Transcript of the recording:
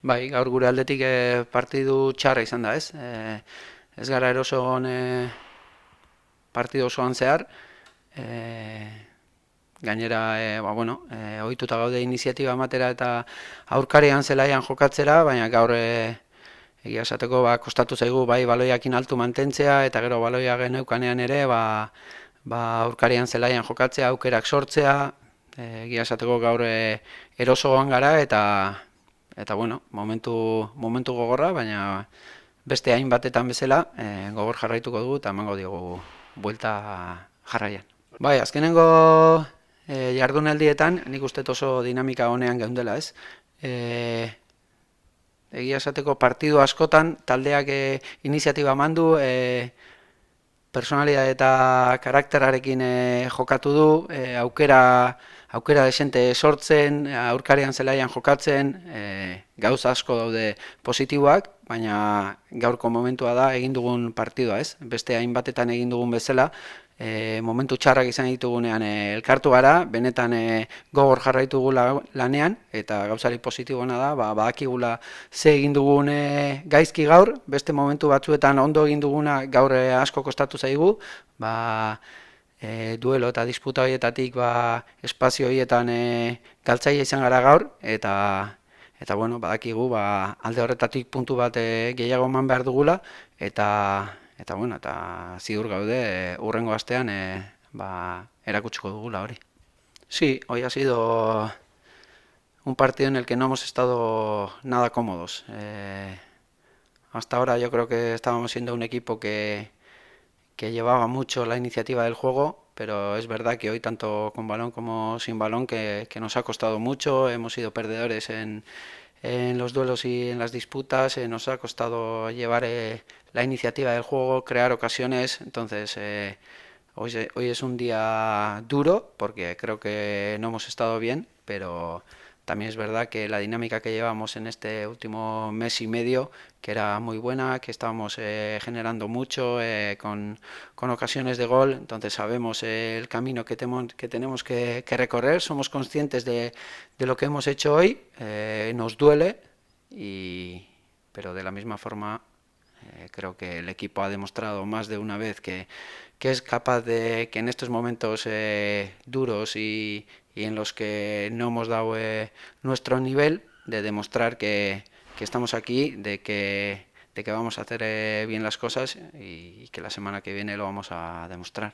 Bai, gaur gure aldetik partidu txarra izan da, ez? Ez gara eroso egon partidu osoan zehar. E, Gainera, ohituta gaude iniziatiba ematera eta aurkarian zelaian jokatzera, baina gaur egia esateko kostatu zaigu bai baloiakin altu mantentzea eta gero baloia geneukanean ere aurkarian zelaian jokatzea, aukerak sortzea. Egia esateko gaur eroso egon gara eta bueno, momentu gogorra, baina beste hainbatetan bezala gogor jarraituko dugu eta emango diogu buelta jarraian. Bai, azkenengo jardunaldietan nik uste oso dinamika honean geundela, ez? Egia esateko partidu askotan taldeak iniziatiba mandu, personalidade eta karakterarekin jokatu du, aukera desente sortzen, aurkarian zelaian jokatzen, gauza asko daude positiboak, baina gaurko momentua da egin dugun partidua, ez? Beste hainbatetan egin dugun bezala, momentu txarrak izan ditugunean elkartu gara, benetan gogor jarraitu lanean, eta gauzari positibona da, badakigula ze egin dugun gaizki gaur, beste momentu batzuetan ondo egin duguna gaur asko kostatu zaigu, duelo eta disputa horietatik espazio horietan galtzaile izan gara gaur, eta bueno, badakigu alde horretatik puntu bat gehiago eman behar dugula, eta bueno, eta ziur gaude hurrengo astean erakutsiko dugula hori. Sí, hoy ha sido un partido en el que no hemos estado nada cómodos. Hasta ahora yo creo que estábamos siendo un equipo que llevaba mucho la iniciativa del juego, pero es verdad que hoy tanto con balón como sin balón que nos ha costado mucho, hemos sido perdedores en los duelos y en las disputas, nos ha costado llevar la iniciativa del juego, crear ocasiones, entonces hoy es un día duro porque creo que no hemos estado bien, pero también es verdad que la dinámica que llevamos en este último mes y medio, que era muy buena, que estábamos generando mucho, con ocasiones de gol, entonces sabemos el camino que tenemos que recorrer, somos conscientes de lo que hemos hecho hoy, nos duele, pero de la misma forma creo que el equipo ha demostrado más de una vez que es capaz de que en estos momentos duros y en los que no hemos dado nuestro nivel, de demostrar que estamos aquí, de que vamos a hacer bien las cosas y que la semana que viene lo vamos a demostrar.